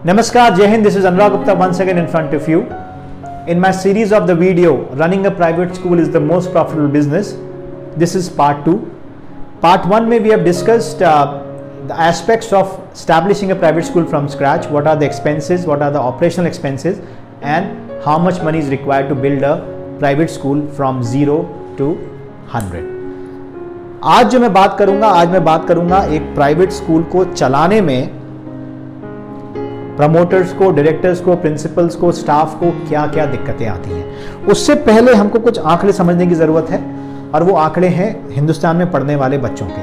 Namaskar, Jai Hind, this is Anurag Gupta once again in front of you. In my series of the video, running a private school is the most profitable business. This is part 2. Part 1 में we have discussed the aspects of establishing a private school from scratch. What are the expenses, what are the operational expenses and how much money is required to build a private school from 0 to 100. आज मैं बात करूंगा एक private school को चलाने में promoters को, directors को, प्रिंसिपल्स को, स्टाफ को क्या क्या दिक्कतें आती हैं। उससे पहले हमको कुछ आंकड़े समझने की जरूरत है और वो आंकड़े हैं हिंदुस्तान में पढ़ने वाले बच्चों के।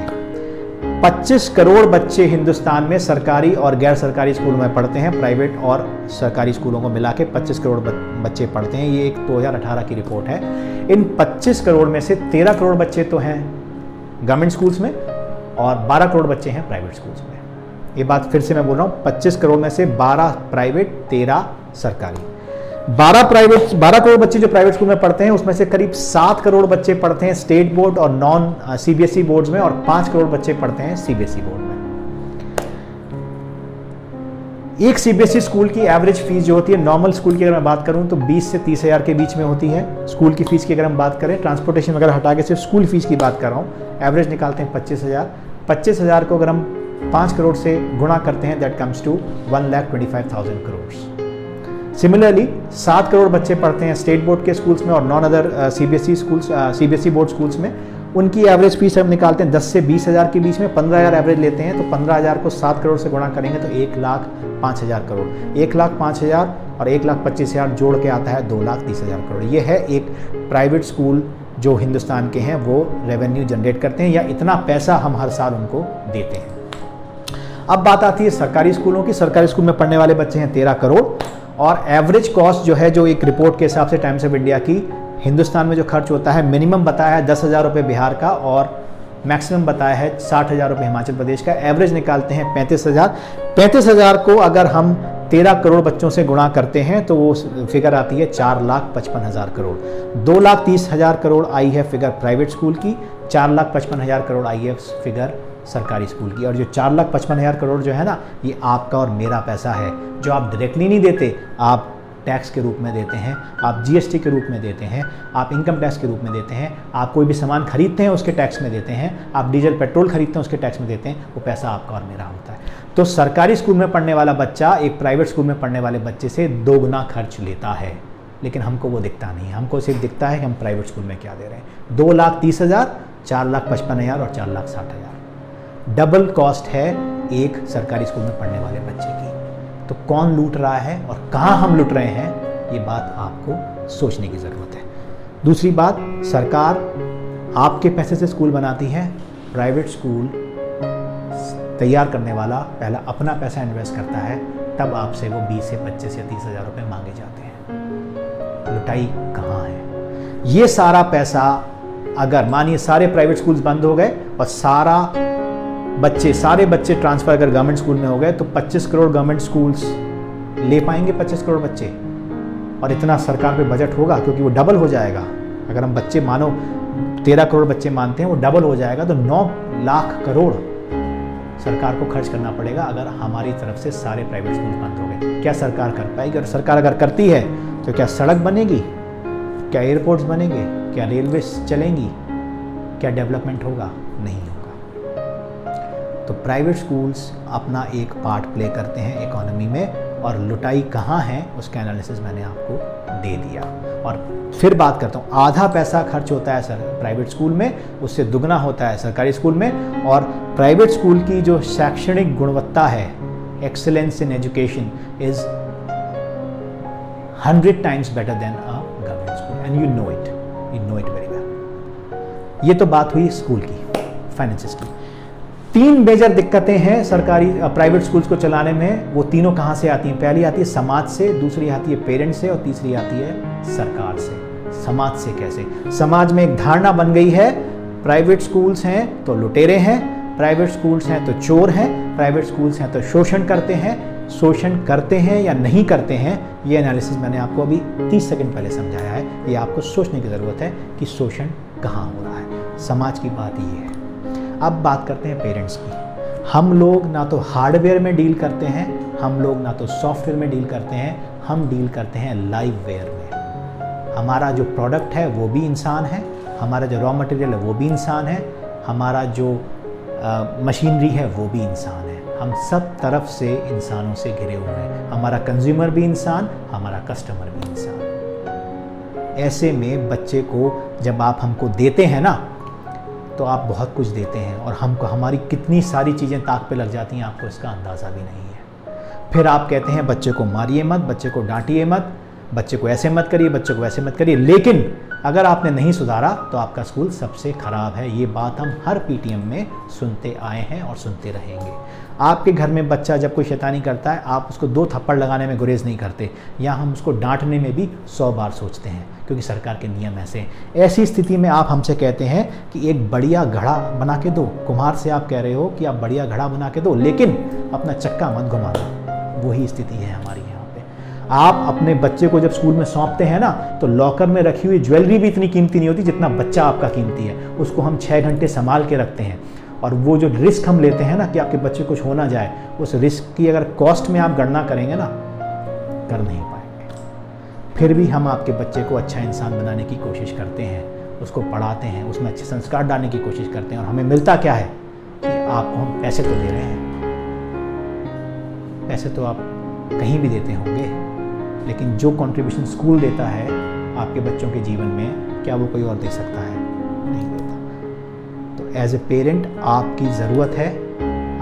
25 करोड़ बच्चे हिंदुस्तान में सरकारी और गैर सरकारी स्कूलों में पढ़ते हैं। प्राइवेट और सरकारी स्कूलों को मिला के 25 करोड़ बच्चे पढ़ते हैं। ये एक 2018 की रिपोर्ट है। इन 25 करोड़ में से 13 करोड़ बच्चे तो हैं गवर्नमेंट स्कूल्स में और 12 करोड़ बच्चे हैं प्राइवेट स्कूल्स में। ये बात फिर से मैं बोल रहा हूँ, 25 करोड़ में से 12 प्राइवेट, 13 सरकारी। 12 करोड़ बच्चे जो प्राइवेट स्कूल में पढ़ते हैं उसमें से करीब 7 करोड़ बच्चे पढ़ते हैं स्टेट बोर्ड और नॉन सीबीएसई बोर्ड्स में और 5 करोड़ बच्चे पढ़ते हैं सीबीएसई बोर्ड में। एक सीबीएसई स्कूल की एवरेज फीस जो होती है, नॉर्मल स्कूल की अगर मैं बात करूं तो 20 से 30 हज़ार के बीच में होती है। स्कूल की फीस की अगर हम बात करें, ट्रांसपोर्टेशन वगैरह हटा के सिर्फ स्कूल फीस की बात कर रहा हूं, एवरेज निकालते हैं 25,000। 25,000 को अगर हम 5 करोड़ से गुणा करते हैं, that comes to 1,25,000 crore. Similarly 7 crore बच्चे पढ़ते हैं स्टेट बोर्ड के स्कूल्स में और non other CBSE board schools में। उनकी एवरेज फीस हम निकालते हैं 10 से 20,000 के बीच में, 15,000 एवरेज लेते हैं। तो 15,000 को 7 करोड़ से गुणा करेंगे तो 1,05,000 करोड़। 1,05,000 और 1,25,000 जोड़ के आता है 2,30,000 करोड़। ये है एक प्राइवेट स्कूल जो हिंदुस्तान के हैं वो रेवेन्यू जनरेट करते हैं, या इतना पैसा हम हर साल उनको देते हैं। अब बात आती है सरकारी स्कूलों की। सरकारी स्कूल में पढ़ने वाले बच्चे हैं 13 करोड़ और एवरेज कॉस्ट जो है, जो एक रिपोर्ट के हिसाब से टाइम्स ऑफ इंडिया की, हिंदुस्तान में जो खर्च होता है, मिनिमम बताया है 10,000 रुपये बिहार का और मैक्सिमम बताया है 60,000 रुपये हिमाचल प्रदेश का। एवरेज निकालते हैं 35,000। 35,000 को अगर हम 13 करोड़ बच्चों से गुणा करते हैं तो वो फिगर आती है 4,55,000 करोड़। 2,30,000 करोड़ आई है फिगर प्राइवेट स्कूल की, 4,55,000 करोड़ आई है फिगर सरकारी स्कूल की। और जो 4,55,000 करोड़ जो है ना, ये आपका और मेरा पैसा है, जो आप डायरेक्टली नहीं देते, आप टैक्स के रूप में देते हैं, आप जीएसटी के रूप में देते हैं, आप इनकम टैक्स के रूप में देते हैं, आप कोई भी सामान खरीदते हैं उसके टैक्स में देते हैं, आप डीजल पेट्रोल खरीदते हैं उसके टैक्स में देते हैं। वो पैसा आपका और मेरा होता है। तो सरकारी स्कूल में पढ़ने वाला बच्चा एक प्राइवेट स्कूल में पढ़ने वाले बच्चे से 2 गुना खर्च लेता है, लेकिन हमको वो दिखता नहीं है। हमको सिर्फ दिखता है कि हम प्राइवेट स्कूल में क्या दे रहे हैं। 2,30,000, 4,55,000 और 4,60,000 डबल कॉस्ट है एक सरकारी स्कूल में पढ़ने वाले बच्चे की। तो कौन लूट रहा है और कहाँ हम लूट रहे हैं, ये बात आपको सोचने की ज़रूरत है। दूसरी बात, सरकार आपके पैसे से स्कूल बनाती है। प्राइवेट स्कूल तैयार करने वाला पहला अपना पैसा इन्वेस्ट करता है, तब आपसे वो 20 से 25 या 30,000 रुपये मांगे जाते हैं। लुटाई कहाँ है? ये सारा पैसा अगर मानिए सारे प्राइवेट स्कूल्स बंद हो गए और सारे बच्चे ट्रांसफर अगर गवर्नमेंट स्कूल में हो गए, तो 25 करोड़ गवर्नमेंट स्कूल्स ले पाएंगे 25 करोड़ बच्चे? और इतना सरकार पे बजट होगा? क्योंकि वो डबल हो जाएगा। अगर हम बच्चे मानो 13 करोड़ बच्चे मानते हैं, वो डबल हो जाएगा तो 9 लाख करोड़ सरकार को खर्च करना पड़ेगा अगर हमारी तरफ से सारे प्राइवेट स्कूल बंद हो गए। क्या सरकार कर पाएगी? और सरकार अगर करती है तो क्या सड़क बनेगी? क्या एयरपोर्ट्स बनेंगे? क्या रेलवे चलेंगी? क्या डेवलपमेंट होगा? नहीं होगा। तो प्राइवेट स्कूल्स अपना एक पार्ट प्ले करते हैं इकोनॉमी में, और लुटाई कहाँ है उसका एनालिसिस मैंने आपको दे दिया। और फिर बात करता हूँ, आधा पैसा खर्च होता है सर प्राइवेट स्कूल में, उससे दुगना होता है सरकारी स्कूल में। और प्राइवेट स्कूल की जो शैक्षणिक गुणवत्ता है, excellence in education is 100 times better than a government school and you know it very well। ये तो बात हुई स्कूल की, फाइनेंसेस की। 3 मेजर दिक्कतें हैं सरकारी प्राइवेट स्कूल्स को चलाने में। वो तीनों कहाँ से आती हैं? पहली आती है समाज से, दूसरी आती है पेरेंट्स से और तीसरी आती है सरकार से। समाज से कैसे? समाज में एक धारणा बन गई है, प्राइवेट स्कूल्स हैं तो लुटेरे हैं, प्राइवेट स्कूल्स हैं तो चोर हैं, प्राइवेट स्कूल्स हैं तो शोषण करते हैं। शोषण करते हैं या नहीं करते हैं, ये एनालिसिस मैंने आपको अभी 30 सेकंड पहले समझाया है। ये आपको सोचने की ज़रूरत है कि शोषण कहाँ हो रहा है। समाज की बात ये है। अब बात करते हैं पेरेंट्स की। हम लोग ना तो हार्डवेयर में डील करते हैं हम लोग ना तो सॉफ्टवेयर में डील करते हैं, हम डील करते हैं लाइव वेयर में। हमारा जो प्रोडक्ट है वो भी इंसान है, हमारा जो रॉ मटेरियल है वो भी इंसान है, हमारा जो मशीनरी है वो भी इंसान है। हम सब तरफ से इंसानों से घिरे हुए हैं। हमारा कंज्यूमर भी इंसान, हमारा कस्टमर भी इंसान। ऐसे में बच्चे को जब आप हमको देते हैं ना, तो आप बहुत कुछ देते हैं और हमको हमारी कितनी सारी चीज़ें ताक पे लग जाती हैं, आपको इसका अंदाज़ा भी नहीं है। फिर आप कहते हैं बच्चे को मारिए मत, बच्चे को डांटिए मत, बच्चे को ऐसे मत करिए, बच्चे को वैसे मत करिए, लेकिन अगर आपने नहीं सुधारा तो आपका स्कूल सबसे ख़राब है। ये बात हम हर पीटीएम में सुनते आए हैं और सुनते रहेंगे। आपके घर में बच्चा जब कोई शैतानी करता है, आप उसको 2 थप्पड़ लगाने में गुरेज नहीं करते, या हम उसको डांटने में भी 100 बार सोचते हैं, क्योंकि सरकार के नियम ऐसे हैं। ऐसी स्थिति में आप हमसे कहते हैं कि एक बढ़िया घड़ा बना के दो। कुम्हार से आप कह रहे हो कि आप बढ़िया घड़ा बना के दो, लेकिन अपना चक्का मत घुमा दो। वही स्थिति है हमारी यहाँ पे। आप अपने बच्चे को जब स्कूल में सौंपते हैं ना, तो लॉकर में रखी हुई ज्वेलरी भी इतनी कीमती नहीं होती जितना बच्चा आपका कीमती है। उसको हम 6 घंटे संभाल के रखते हैं, और वो जो रिस्क हम लेते हैं ना कि आपके बच्चे कुछ हो ना जाए, उस रिस्क की अगर कॉस्ट में आप गणना करेंगे ना, कर नहीं पाएंगे। फिर भी हम आपके बच्चे को अच्छा इंसान बनाने की कोशिश करते हैं, उसको पढ़ाते हैं, उसमें अच्छे संस्कार डालने की कोशिश करते हैं, और हमें मिलता क्या है कि आपको हम पैसे तो दे रहे हैं। पैसे तो आप कहीं भी देते होंगे, लेकिन जो कंट्रीब्यूशन स्कूल देता है आपके बच्चों के जीवन में, क्या वो कोई और दे सकता है? नहीं देता। तो एज ए पेरेंट आपकी ज़रूरत है,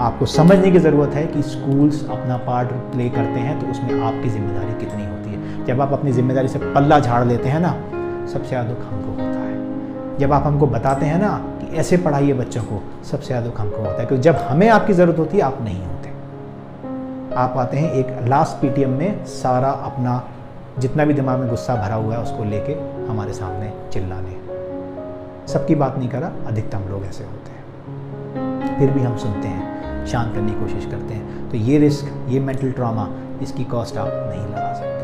आपको समझने की ज़रूरत है कि स्कूल्स अपना पार्ट प्ले करते हैं, तो उसमें आपकी जिम्मेदारी कितनी होती है। जब आप अपनी जिम्मेदारी से पल्ला झाड़ लेते हैं ना, सबसे ज़्यादा दुख हमको होता है। जब आप हमको बताते हैं ना कि ऐसे पढ़ाइए बच्चों को, सबसे ज़्यादा दुख हमको होता है, क्योंकि जब हमें आपकी ज़रूरत होती है आप नहीं होते। आप आते हैं एक लास्ट पीटीएम में सारा अपना जितना भी दिमाग में गुस्सा भरा हुआ है उसको लेके हमारे सामने चिल्लाने। सबकी बात नहीं करा, अधिकतम लोग ऐसे होते हैं। फिर भी हम सुनते हैं, शांत करने की कोशिश करते हैं। तो ये रिस्क, ये मेंटल ट्रॉमा, इसकी कॉस्ट आप नहीं लगा सकते।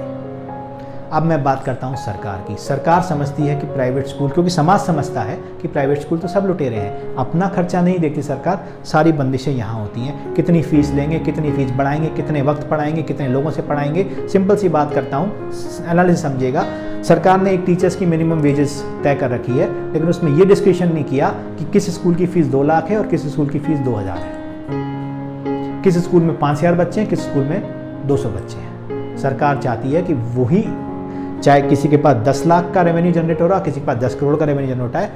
अब मैं बात करता हूँ सरकार की। सरकार समझती है कि प्राइवेट स्कूल, क्योंकि समाज समझता है कि प्राइवेट स्कूल तो सब लुटेरे हैं, अपना खर्चा नहीं देखती सरकार, सारी बंदिशें यहाँ होती हैं। कितनी फ़ीस लेंगे, कितनी फ़ीस बढ़ाएंगे, कितने वक्त पढ़ाएंगे, कितने लोगों से पढ़ाएंगे। सिंपल सी बात करता हूँ, एनालिसिस समझिएगा। सरकार ने एक टीचर्स की मिनिमम वेजेस तय कर रखी है, लेकिन उसमें ये डिस्कशन नहीं किया कि किस स्कूल की फ़ीस 2 लाख है और किस स्कूल की फ़ीस 2000 है। किस स्कूल में 5000 बच्चे हैं, किस स्कूल में 200 बच्चे हैं। सरकार चाहती है कि वही, चाहे किसी के पास 10 लाख का रेवेन्यू जनरेट हो रहा, किसी के पास 10 करोड़ का रेवेन्यू जनरेट होता है,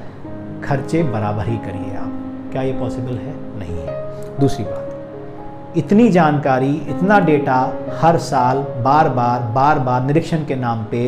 खर्चे बराबर ही करिए आप। क्या ये पॉसिबल है? नहीं है। दूसरी बात, इतनी जानकारी, इतना डेटा हर साल बार बार निरीक्षण के नाम पे,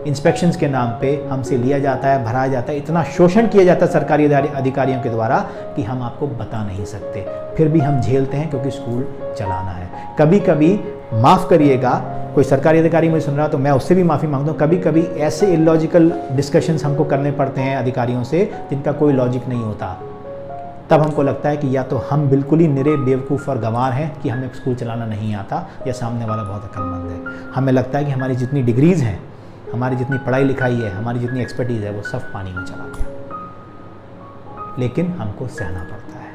इंस्पेक्शंस के नाम पे हमसे लिया जाता है, भराया जाता है, इतना शोषण किया जाता है सरकारी अधिकारियों के द्वारा कि हम आपको बता नहीं सकते। फिर भी हम झेलते हैं क्योंकि स्कूल चलाना है। कभी कभी, माफ़ करिएगा, कोई सरकारी अधिकारी मुझे सुन रहा तो मैं उससे भी माफ़ी मांगता हूँ, कभी कभी ऐसे इलॉजिकल डिस्कशंस हमको करने पड़ते हैं अधिकारियों से जिनका कोई लॉजिक नहीं होता। तब हमको लगता है कि या तो हम बिल्कुल ही निरे बेवकूफ़ और गंवार हैं कि हमें स्कूल चलाना नहीं आता, या सामने वाला बहुत अक्लमंद है। हमें लगता है कि हमारी जितनी डिग्रीज़ हैं, हमारी जितनी पढ़ाई लिखाई है, हमारी जितनी एक्सपर्टीज़ है, वो सब पानी में चला गया। लेकिन हमको सहना पड़ता है।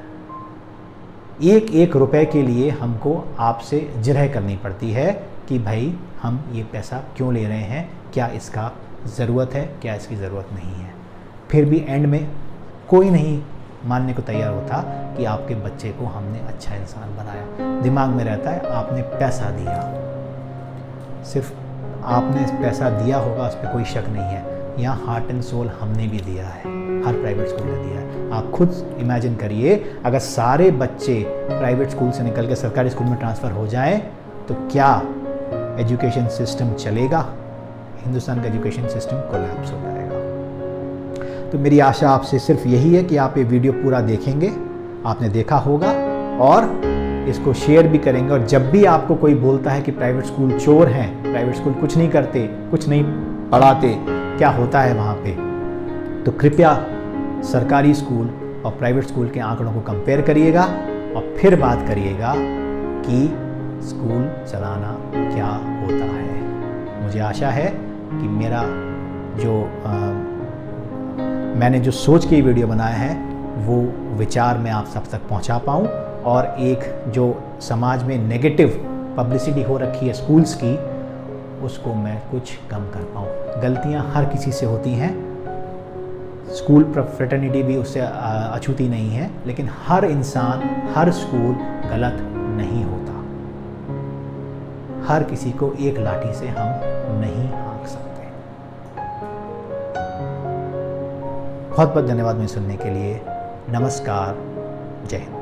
एक एक रुपए के लिए हमको आपसे जिरह करनी पड़ती है कि भाई हम ये पैसा क्यों ले रहे हैं, क्या इसका ज़रूरत है, क्या इसकी ज़रूरत नहीं है। फिर भी एंड में कोई नहीं मानने को तैयार होता कि आपके बच्चे को हमने अच्छा इंसान बनाया। दिमाग में रहता है आपने पैसा दिया, सिर्फ आपने पैसा दिया होगा, उस पर कोई शक नहीं है। यहाँ हार्ट एंड सोल हमने भी दिया है, हर प्राइवेट स्कूल ने दिया है। आप खुद इमेजिन करिए, अगर सारे बच्चे प्राइवेट स्कूल से निकल के सरकारी स्कूल में ट्रांसफ़र हो जाएं तो क्या एजुकेशन सिस्टम चलेगा? हिंदुस्तान का एजुकेशन सिस्टम कोलैप्स हो जाएगा। तो मेरी आशा आपसे सिर्फ यही है कि आप ये वीडियो पूरा देखेंगे, आपने देखा होगा, और इसको शेयर भी करेंगे। और जब भी आपको कोई बोलता है कि प्राइवेट स्कूल चोर हैं, प्राइवेट स्कूल कुछ नहीं करते, कुछ नहीं पढ़ाते, क्या होता है वहाँ पे, तो कृपया सरकारी स्कूल और प्राइवेट स्कूल के आंकड़ों को कंपेयर करिएगा और फिर बात करिएगा कि स्कूल चलाना क्या होता है। मुझे आशा है कि मेरा जो मैंने जो सोच के वीडियो बनाया है वो विचार मैं आप सब तक पहुंचा पाऊं, और एक जो समाज में नेगेटिव पब्लिसिटी हो रखी है स्कूल्स की, उसको मैं कुछ कम कर पाऊँ। गलतियाँ हर किसी से होती हैं, स्कूल फ्रेटर्निटी भी उससे अछूती नहीं है, लेकिन हर इंसान, हर स्कूल गलत नहीं होता। हर किसी को एक लाठी से हम नहीं हाँक सकते। बहुत बहुत धन्यवाद मुझे सुनने के लिए। नमस्कार, जय हिंद।